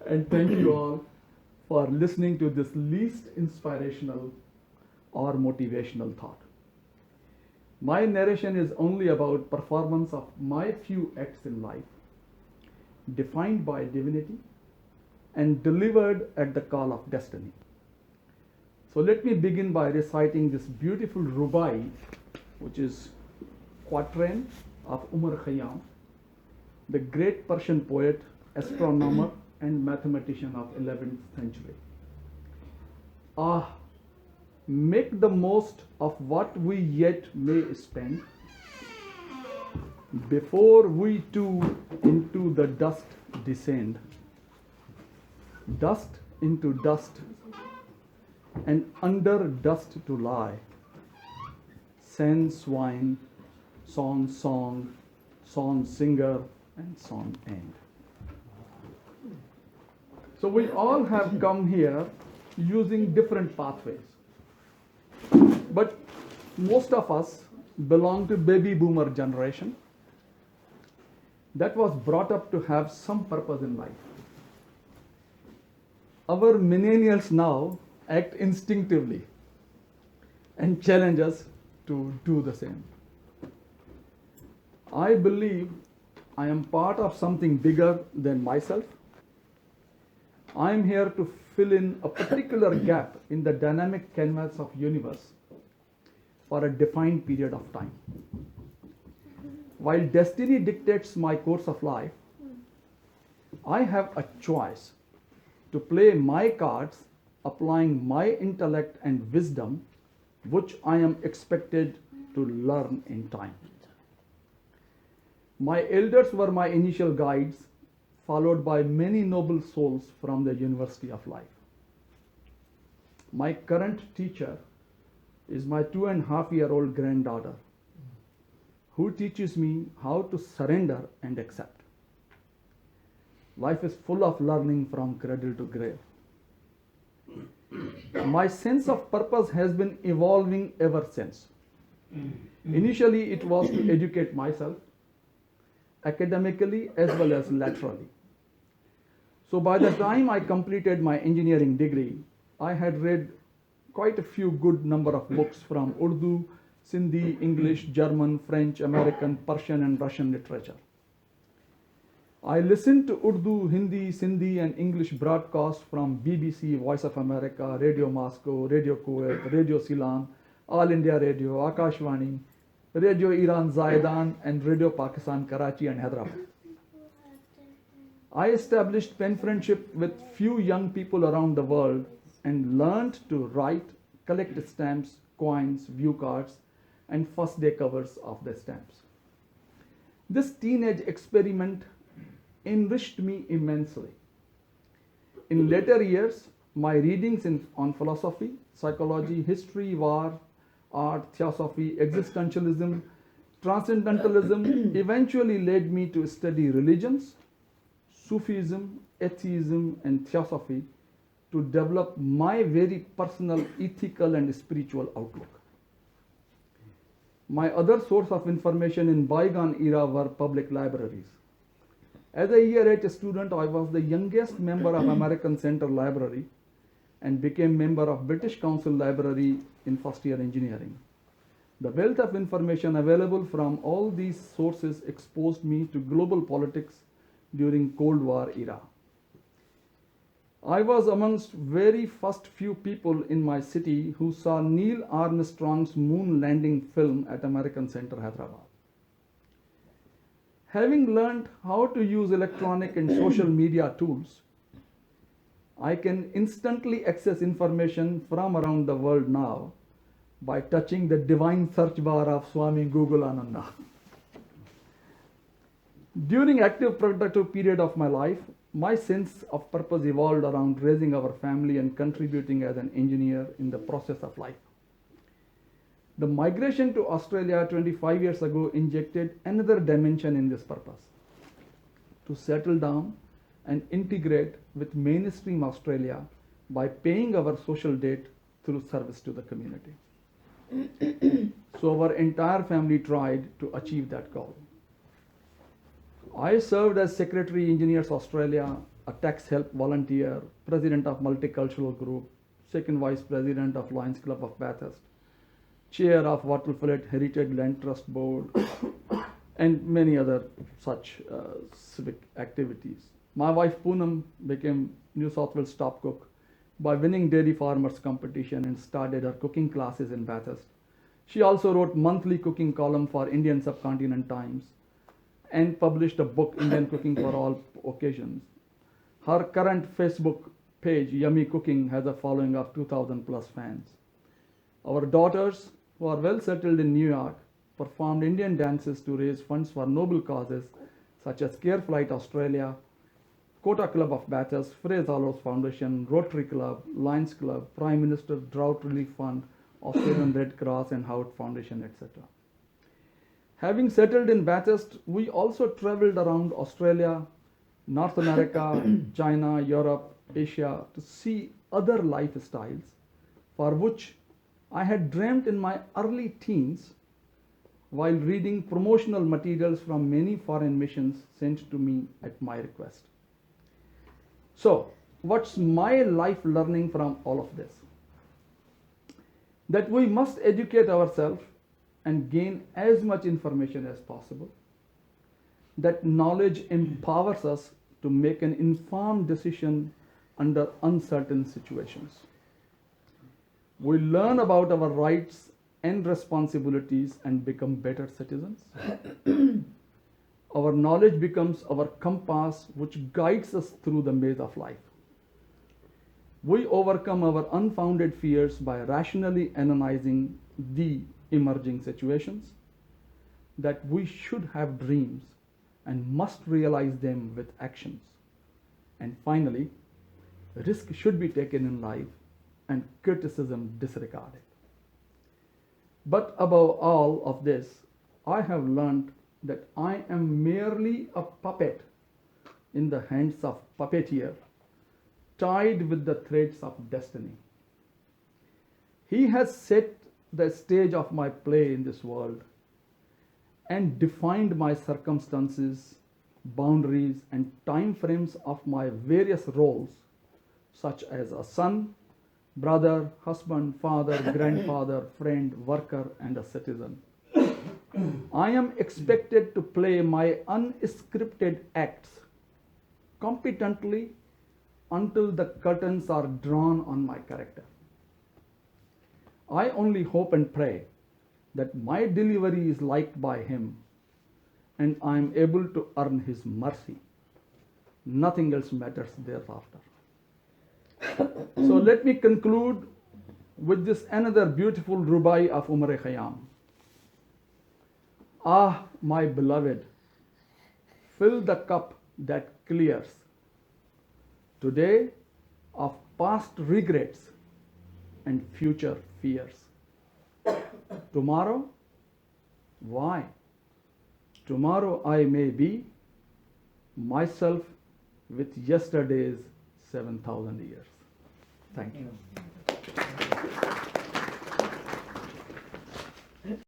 And thank you all for listening to this least inspirational or motivational thought. My narration is only about performance of my few acts in life, defined by divinity and delivered at the call of destiny. So let me begin by reciting this beautiful rubai, which is quatrain of Umar Khayyam, the great Persian poet, astronomer, and mathematician of 11th century. Ah, make the most of what we yet may spend before we too into the dust descend. Dust into dust, and under dust to lie. Sen swine, song, song singer, and song end. So we all have come here using different pathways. But most of us belong to baby boomer generation that was brought up to have some purpose in life. Our millennials now act instinctively and challenge us to do the same. I believe I am part of something bigger than myself. I am here to fill in a particular gap in the dynamic canvas of universe for a defined period of time. While destiny dictates my course of life, I have a choice to play my cards applying my intellect and wisdom, which I am expected to learn in time. My elders were my initial guides, followed by many noble souls from the University of Life. My current teacher is my 2.5-year-old granddaughter, who teaches me how to surrender and accept. Life is full of learning from cradle to grave. My sense of purpose has been evolving ever since. Initially, it was to educate myself, academically as well as laterally. So by the time I completed my engineering degree, I had read quite a few good number of books from Urdu, Sindhi, English, German, French, American, Persian, and Russian literature. I listened to Urdu, Hindi, Sindhi, and English broadcasts from BBC, Voice of America, Radio Moscow, Radio Kuwait, Radio Ceylon, All India Radio, Akashvani, Radio Iran Zaidan, and Radio Pakistan Karachi and Hyderabad. I established pen friendship with few young people around the world and learned to write, collect stamps, coins, view cards, and first day covers of the stamps. This teenage experiment enriched me immensely. In later years, my readings on philosophy, psychology, history, war, art, theosophy, existentialism, transcendentalism eventually led me to study religions, Sufism, atheism, and theosophy to develop my very personal ethical and spiritual outlook. My other source of information in bygone era were public libraries. As a year 8 student, I was the youngest member of American Center Library and became member of British Council Library in first year engineering. The wealth of information available from all these sources exposed me to global politics during Cold War era. I was amongst very first few people in my city who saw Neil Armstrong's moon landing film at American Center Hyderabad. Having learned how to use electronic and social media tools, I can instantly access information from around the world now by touching the divine search bar of Swami Google Ananda. During active productive period of my life, my sense of purpose evolved around raising our family and contributing as an engineer in the process of life. The migration to Australia 25 years ago injected another dimension in this purpose: to settle down and integrate with mainstream Australia by paying our social debt through service to the community. So our entire family tried to achieve that goal. I served as Secretary Engineers Australia, a tax help volunteer, President of Multicultural Group, Second Vice President of Lions Club of Bathurst, Chair of Waterford Heritage Land Trust Board, and many other such civic activities. My wife Poonam became New South Wales top cook by winning Dairy Farmers competition and started her cooking classes in Bathurst. She also wrote monthly cooking column for Indian Subcontinent Times and published a book, Indian Cooking for All Occasions. Her current Facebook page, Yummy Cooking, has a following of 2,000 plus fans. Our daughters, who are well settled in New York, performed Indian dances to raise funds for noble causes such as Care Flight Australia, Kota Club of Bathurst, Fraser Hollows Foundation, Rotary Club, Lions Club, Prime Minister Drought Relief Fund, Australian Red Cross and Howard Foundation, etc. Having settled in Bathurst, we also traveled around Australia, North America, China, Europe, Asia to see other lifestyles for which I had dreamt in my early teens while reading promotional materials from many foreign missions sent to me at my request. So, what's my life learning from all of this? That we must educate ourselves and gain as much information as possible. That knowledge empowers us to make an informed decision under uncertain situations. We learn about our rights and responsibilities and become better citizens. Our knowledge becomes our compass which guides us through the maze of life. We overcome our unfounded fears by rationally analyzing the emerging situations, that we should have dreams and must realize them with actions. And finally, risk should be taken in life and criticism disregarded. But above all of this, I have learned that I am merely a puppet in the hands of puppeteer, tied with the threads of destiny. He has set the stage of my play in this world and defined my circumstances, boundaries, and time frames of my various roles, such as a son, brother, husband, father, grandfather, friend, worker, and a citizen. I am expected to play my unscripted acts competently until the curtains are drawn on my character. I only hope and pray that my delivery is liked by him and I am able to earn his mercy. Nothing else matters thereafter. So let me conclude with this another beautiful rubai of Umar Khayyam. Ah, my beloved, fill the cup that clears today of past regrets and future fears. Tomorrow, why? Tomorrow I may be myself with yesterday's 7,000 years. Thank you.